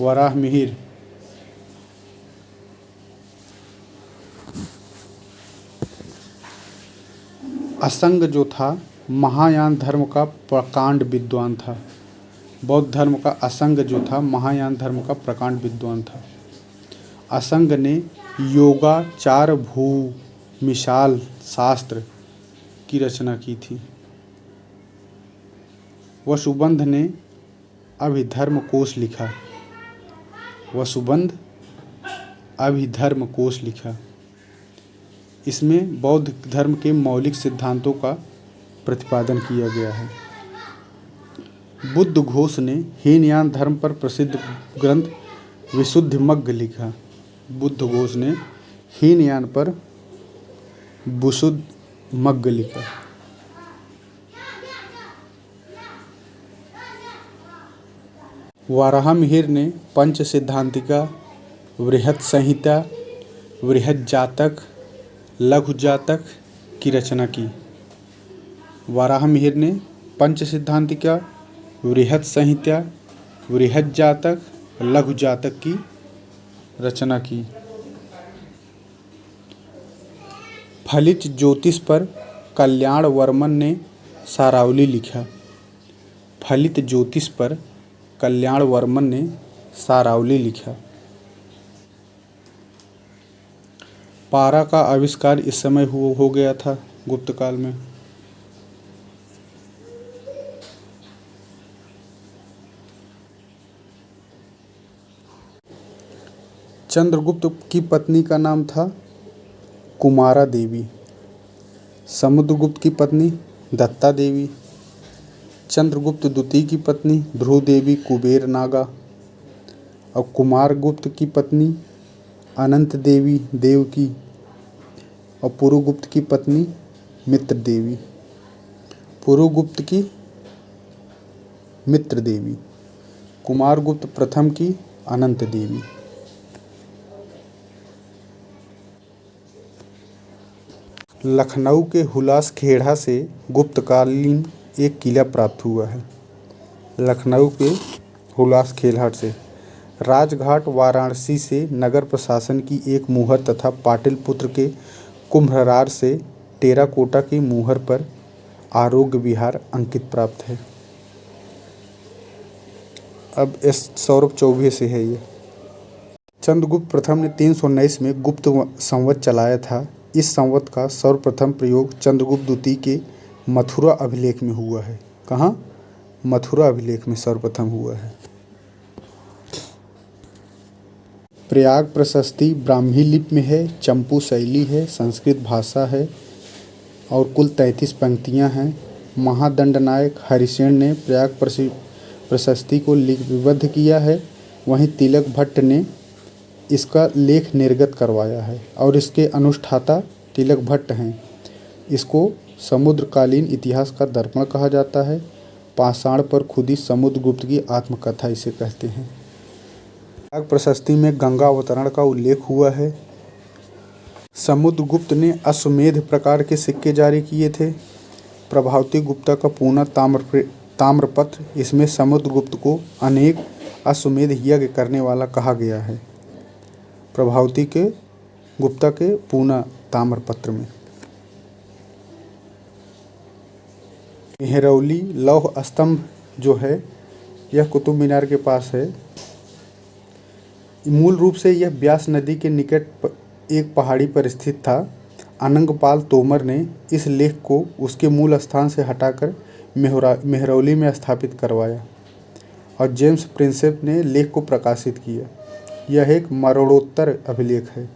वराहमिहिर। असंग जो था महायान धर्म का प्रकांड विद्वान था। बौद्ध धर्म का असंग जो था महायान धर्म का प्रकांड विद्वान था। असंग ने योगाचार भूमिशाल शास्त्र की रचना की थी। वसुबंध ने अभिधर्म कोश लिखा। वसुबंध अभिधर्म कोश लिखा। इसमें बौद्ध धर्म के मौलिक सिद्धांतों का प्रतिपादन किया गया है। बुद्ध घोष ने हीनयान धर्म पर प्रसिद्ध ग्रंथ विशुद्धिमग्ग लिखा। बुद्ध घोष ने हीनयान पर विशुद्धिमग्ग लिखा। वराहमिहिर ने पंच सिद्धांतिका, बृहत् संहिता, बृहत् जातक, लघु जातक की रचना की। वराहमिहिर ने पंच सिद्धांतिका, बृहत् संहिता, बृहत् जातक, लघु जातक की रचना की। फलित ज्योतिष पर कल्याण वर्मन ने सारावली लिखा। फलित ज्योतिष पर कल्याण वर्मन ने सारावली लिखा। पारा का आविष्कार इस समय हो गया था गुप्त काल में। चंद्रगुप्त की पत्नी का नाम था कुमारा देवी। समुद्रगुप्त की पत्नी दत्ता देवी। चंद्रगुप्त द्वितीय की पत्नी ध्रुव देवी कुबेर नागा। और कुमारगुप्त की पत्नी अनंत देवी देवकी। और पुरुगुप्त की पत्नी मित्र देवी। पुरुगुप्त की मित्र देवी। कुमारगुप्त प्रथम की अनंत देवी। लखनऊ के हुलास खेड़ा से गुप्तकालीन एक किला प्राप्त हुआ है। लखनऊ के हुलास खेड़ा से राजघाट वाराणसी से नगर प्रशासन की एक मुहर तथा पाटलिपुत्र के कुम्भरार से टेराकोटा की मुहर पर आरोग्य विहार अंकित प्राप्त है। अब इस सौरभ चौबे से है ये। चंद्रगुप्त प्रथम ने 319 में गुप्त संवत चलाया था। इस संवत का सर्वप्रथम प्रयोग चंद्रगुप्त द्वितीय के मथुरा अभिलेख में हुआ है। कहाँ? मथुरा अभिलेख में सर्वप्रथम हुआ है। प्रयाग प्रशस्ति ब्राह्मी लिपि में है, चंपू शैली है, संस्कृत भाषा है और कुल 33 पंक्तियाँ हैं। महादंडनायक हरिसेन ने प्रयाग प्रशस्ति को लिपिबद्ध किया है। वहीं तिलक भट्ट ने इसका लेख निर्गत करवाया है और इसके अनुष्ठाता तिलक भट्ट हैं। इसको समुद्रकालीन इतिहास का दर्पण कहा जाता है। पाषाण पर खुदी समुद्रगुप्त की आत्मकथा इसे कहते हैं। प्रयाग प्रशस्ति में गंगा अवतरण का उल्लेख हुआ है। समुद्रगुप्त ने अश्वमेध प्रकार के सिक्के जारी किए थे। प्रभावती गुप्ता का पूना ताम्रपत्र, इसमें समुद्रगुप्त को अनेक अश्वमेध यज्ञ करने वाला कहा गया है। प्रभावती के गुप्ता के पूना ताम्रपत्र में। मेहरौली लौह स्तंभ जो है यह कुतुब मीनार के पास है। मूल रूप से यह ब्यास नदी के निकट एक पहाड़ी पर स्थित था। अनंगपाल तोमर ने इस लेख को उसके मूल स्थान से हटाकर मेहरौली में स्थापित करवाया और जेम्स प्रिंसेप ने लेख को प्रकाशित किया। यह एक मरणोत्तर अभिलेख है।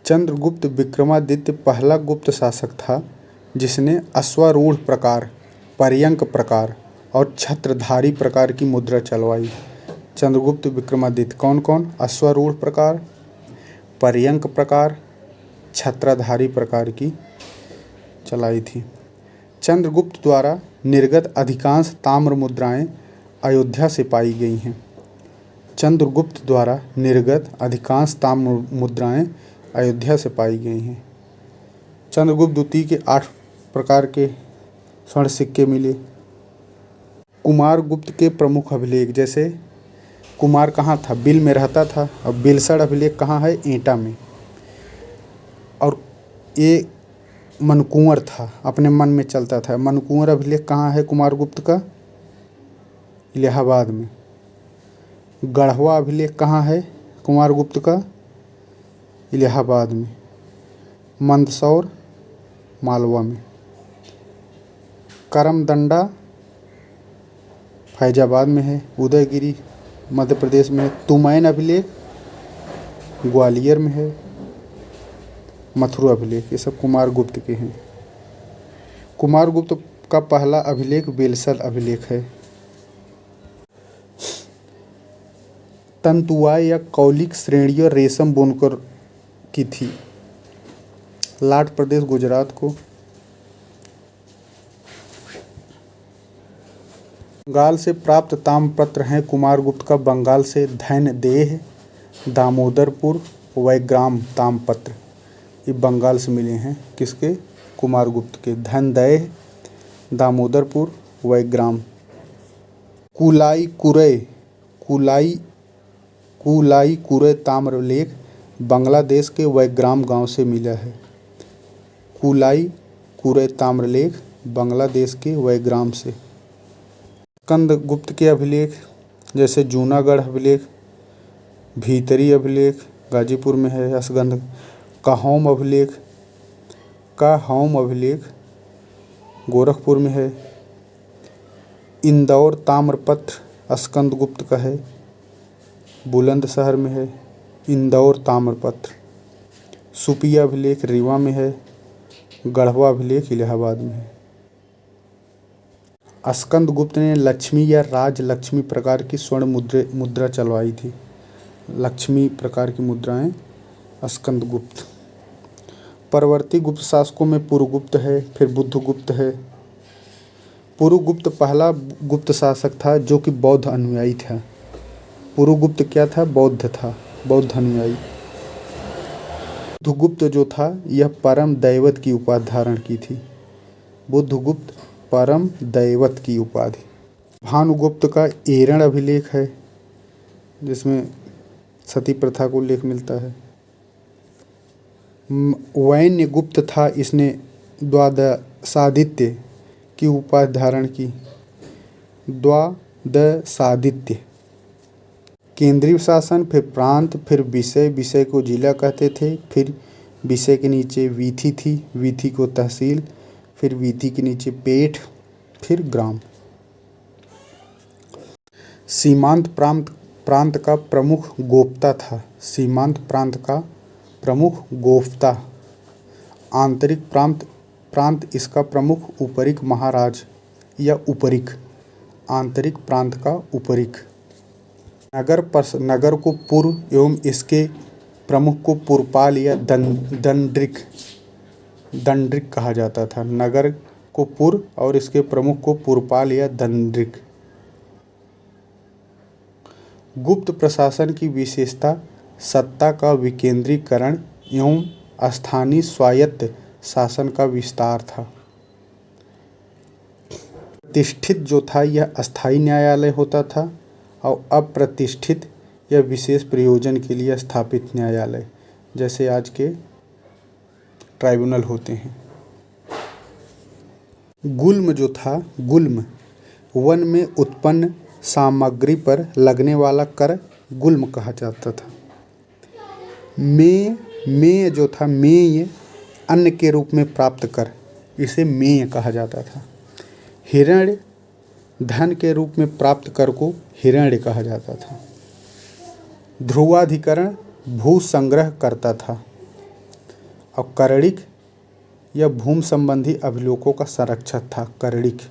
चंद्रगुप्त विक्रमादित्य पहला गुप्त शासक था जिसने अश्वारूढ़ प्रकार, पर्यंक प्रकार और छत्रधारी प्रकार की मुद्रा चलवाई। चंद्रगुप्त विक्रमादित्य कौन कौन? अश्वारूढ़ प्रकार, पर्यंक प्रकार, छत्रधारी प्रकार की चलाई थी। चंद्रगुप्त द्वारा निर्गत अधिकांश ताम्र मुद्राएं अयोध्या से पाई गई हैं। चंद्रगुप्त द्वारा निर्गत अधिकांश ताम्र मुद्राएं अयोध्या से पाई गई हैं। चंद्रगुप्त द्वितीय के 8 प्रकार के स्वर्ण सिक्के मिले। कुमारगुप्त के प्रमुख अभिलेख, जैसे कुमार कहाँ था, बिल में रहता था। और बिलसड़ अभिलेख कहाँ है, एटा में। और ये मनकुंवर था, अपने मन में चलता था। मनकुंवर अभिलेख कहाँ है कुमारगुप्त का, इलाहाबाद में। गढ़वा अभिलेख कहाँ है कुमारगुप्त का, इलाहाबाद में। मंदसौर मालवा में। करमदंडा फैजाबाद में है। उदयगिरी मध्य प्रदेश में है। तुमैन अभिलेख ग्वालियर में है। मथुरा अभिलेख, ये सब कुमारगुप्त के हैं। कुमारगुप्त का पहला अभिलेख बेलसर अभिलेख है। तंतुआ या कौलिक श्रेणियाँ रेशम बुनकर की थी। लाट प्रदेश गुजरात को। बंगाल से प्राप्त ताम्रपत्र हैं कुमारगुप्त का। बंगाल से धनदेह, दामोदरपुर, वैग्राम ताम्रपत्र, ये बंगाल से मिले हैं। किसके, कुमारगुप्त के। धनदेह, दामोदरपुर, वैग्राम। कुलाई कुरै ताम्रलेख बांग्लादेश के वैग्राम गांव से मिला है। कुलाई कुरै ताम्रलेख बांग्लादेश के वैग्राम से। स्कंदगुप्त के अभिलेख, जैसे जूनागढ़ अभिलेख, भीतरी अभिलेख गाजीपुर में है। स्कंद काहौम अभिलेख गोरखपुर में है। इंदौर ताम्रपत्र स्कंदगुप्त का है, बुलंदशहर में है इंदौर ताम्रपत्र। सुपिया अभिलेख रीवा में है। गढ़वा अभिलेख इलाहाबाद में है। स्कंदगुप्त ने लक्ष्मी या राजलक्ष्मी प्रकार की स्वर्ण मुद्रा चलवाई थी। लक्ष्मी प्रकार की मुद्राएं स्कंदगुप्त। परवर्ती गुप्त शासकों में पुरुगुप्त है, फिर बुद्धगुप्त है। पुरुगुप्त पहला गुप्त शासक था जो कि बौद्ध अनुयायी था। पुरुगुप्त क्या था, बौद्ध था, बौद्ध अनुयायी। बुद्धगुप्त जो था यह परम दैवत की उपाधि धारण की थी। बुद्धगुप्त परम दैवत की उपाधि। भानुगुप्त का एरण अभिलेख है जिसमें सती प्रथा को उल्लेख मिलता है। वैन्यगुप्त था, इसने द्वादशादित्य की उपाधि धारण की। द्वादशादित्य। केंद्रीय शासन, फिर प्रांत, फिर विषय, विषय को जिला कहते थे। फिर विषय के नीचे वीथी थी, वीथी को तहसील, फिर वीथी के नीचे पेठ, फिर ग्राम। सीमांत प्रांत का प्रमुख गोप्ता था। सीमांत प्रांत का प्रमुख गोफ्ता। आंतरिक प्रांत इसका प्रमुख उपरिक महाराज या उपरिक। आंतरिक प्रांत का उपरिक। नगर को पूर्व एवं इसके प्रमुख को पुरपाल या दंड्रिक कहा जाता था। नगर को पूर्व और इसके प्रमुख को पुरपाल या दंड्रिक। गुप्त प्रशासन की विशेषता सत्ता का विकेंद्रीकरण एवं स्थानीय स्वायत्त शासन का विस्तार था। प्रतिष्ठित जो था यह अस्थायी न्यायालय होता था और अप्रतिष्ठित या विशेष प्रयोजन के लिए स्थापित न्यायालय, जैसे आज के ट्राइब्यूनल होते हैं। गुल्म जो था, गुल्म वन में उत्पन्न सामग्री पर लगने वाला कर गुल्म कहा जाता था। मेय जो था, मेय अन्न के रूप में प्राप्त कर, इसे मेय कहा जाता था। हिरण्य धन के रूप में प्राप्त कर को हिरण्य कहा जाता था। ध्रुवाधिकरण भू संग्रह करता था और करड़िक या भूमि संबंधी अभिलेखों का संरक्षक था। करड़िक।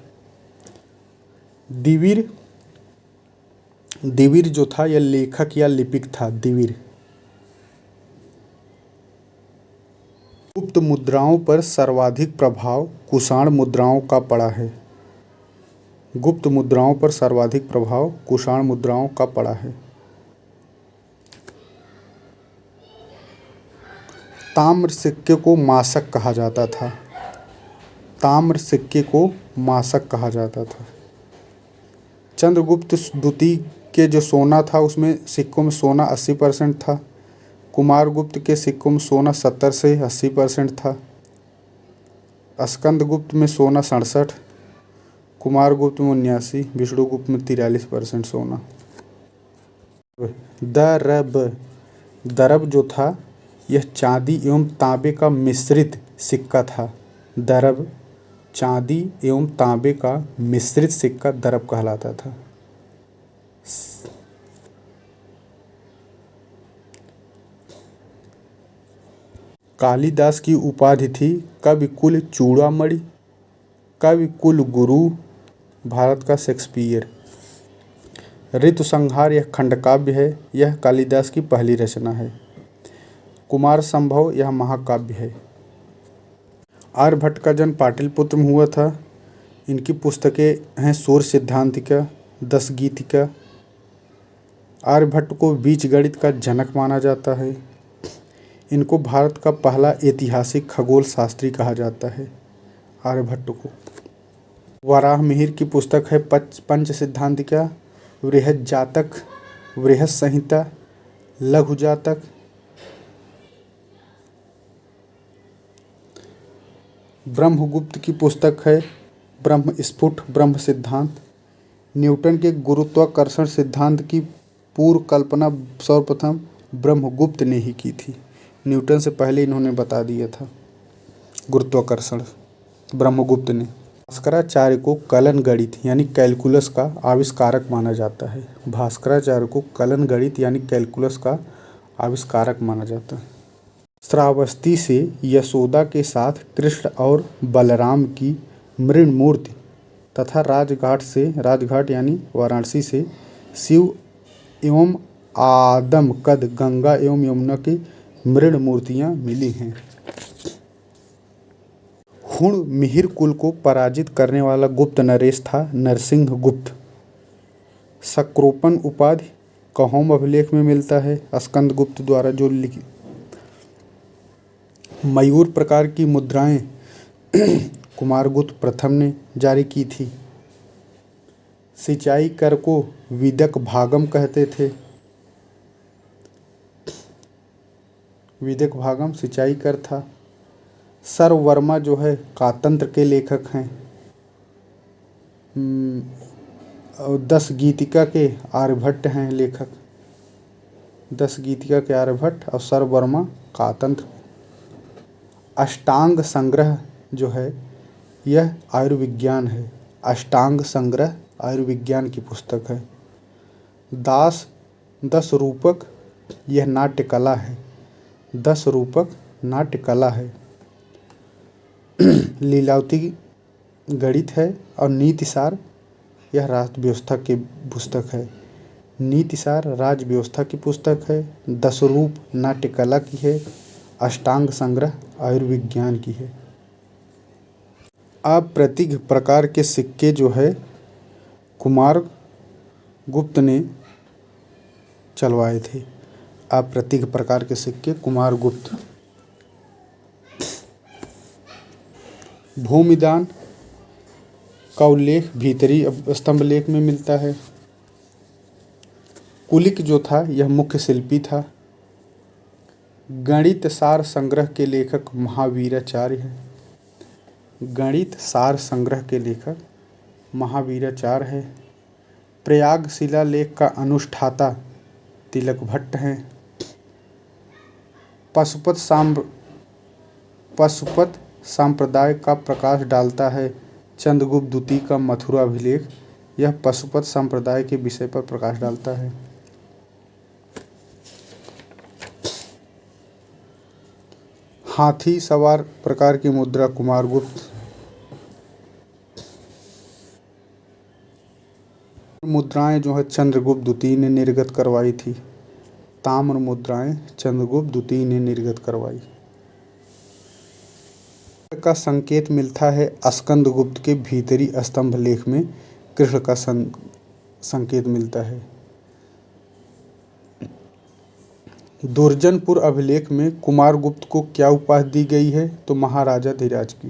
दिवीर जो था यह लेखक या लिपिक था। दिवीर। गुप्त मुद्राओं पर सर्वाधिक प्रभाव कुषाण मुद्राओं का पड़ा है। गुप्त मुद्राओं पर सर्वाधिक प्रभाव कुषाण मुद्राओं का पड़ा है। ताम्र सिक्के को मासक कहा जाता था। ताम्र सिक्के को मासक कहा जाता था। चंद्रगुप्त द्वितीय के जो सोना था उसमें सिक्कों में सोना 80% था। कुमारगुप्त के सिक्कों में सोना 70 से 80% था। स्कंदगुप्त में सोना 67, कुमारगुप्त में 79, विष्णुगुप्त में 43% सोना। दरब जो था यह चांदी एवं तांबे का मिश्रित सिक्का था। दरब चांदी एवं तांबे का मिश्रित सिक्का दरब कहलाता था। कालिदास की उपाधि थी कवि कुल चूड़ामणि, कवि कुल गुरु, भारत का शेक्सपियर। ऋतु संहार यह खंडकाव्य है, यह कालिदास की पहली रचना है। कुमार संभव यह महाकाव्य है। आर्यभट्ट का जन्म पाटलिपुत्र में हुआ था। इनकी पुस्तकें हैं सूर्य सिद्धांतिका, दशगीतिका। आर्यभट्ट को बीज गणित का जनक माना जाता है। इनको भारत का पहला ऐतिहासिक खगोल शास्त्री कहा जाता है, आर्यभट्ट को। वराह मिहिर की पुस्तक है पंच सिद्धांतिका, बृहद जातक, बृहद संहिता, लघु जातक। ब्रह्मगुप्त की पुस्तक है ब्रह्म स्फुट, ब्रह्म सिद्धांत। न्यूटन के गुरुत्वाकर्षण सिद्धांत की पूर्व कल्पना सर्वप्रथम ब्रह्मगुप्त ने ही की थी। न्यूटन से पहले इन्होंने बता दिया था गुरुत्वाकर्षण, ब्रह्मगुप्त ने। भास्कराचार्य को कलन गणित यानी कैलकुलस का आविष्कारक माना जाता है। भास्कराचार्य को कलन गणित यानी कैलकुलस का आविष्कारक माना जाता है। श्रावस्ती से यशोदा के साथ कृष्ण और बलराम की मृण मूर्ति तथा राजघाट यानी वाराणसी से शिव एवं आदम कद गंगा एवं यमुना की मृण मूर्तियां मिली हैं। हुण मिहिर कुल को पराजित करने वाला गुप्त नरेश था नरसिंह गुप्त। सक्रोपन उपाधि कहोम अभिलेख में मिलता है, स्कंदगुप्त द्वारा जो लिखी। मयूर प्रकार की मुद्राएं कुमारगुप्त प्रथम ने जारी की थी। सिंचाई कर को विदक भागम कहते थे। विदक भागम सिंचाई कर था। सर्ववर्मा जो है कातंत्र के लेखक हैं। 10 गीतिका के आर्यभट्ट हैं लेखक। 10 गीतिका के आर्यभट्ट और सर्ववर्मा कातंत्र। अष्टांग संग्रह जो है यह आयुर्विज्ञान है। अष्टांग संग्रह आयुर्विज्ञान की पुस्तक है। दस रूपक यह नाट्य कला है। 10 रूपक नाट्य कला है। लीलावती गणित है और नीतिसार यह राज्य व्यवस्था की पुस्तक है। नीतिसार राज्य व्यवस्था की पुस्तक है। 10 रूप नाट्य कला की है। अष्टांग संग्रह आयुर्विज्ञान की है। अप्रतिघ प्रकार के सिक्के जो है कुमारगुप्त ने चलवाए थे। अप्रतिघ प्रकार के सिक्के कुमारगुप्त। भूमिदान का उल्लेख भीतरी स्तंभ लेख में मिलता है। कुलिक जो था यह मुख्य शिल्पी था। गणित सार संग्रह के लेखक महावीराचार्य हैं। गणित सार संग्रह के लेखक महावीराचार्य है। प्रयाग शिलालेख का अनुष्ठाता तिलक भट्ट हैं। पशुपत संप्रदाय का प्रकाश डालता है चंद्रगुप्त द्वितीय का मथुरा अभिलेख। यह पशुपत संप्रदाय के विषय पर प्रकाश डालता है। हाथी सवार प्रकार की मुद्रा कुमारगुप्त। मुद्राएं जो है चंद्रगुप्त द्वितीय ने निर्गत करवाई थी। ताम्र मुद्राएं चंद्रगुप्त द्वितीय ने निर्गत करवाई। का संकेत मिलता है स्कंदगुप्त के भीतरी स्तंभ लेख में कृष्ण का संकेत मिलता है। दुर्जनपुर अभिलेख में कुमारगुप्त को क्या उपाधि दी गई है तो महाराजा धीराज की।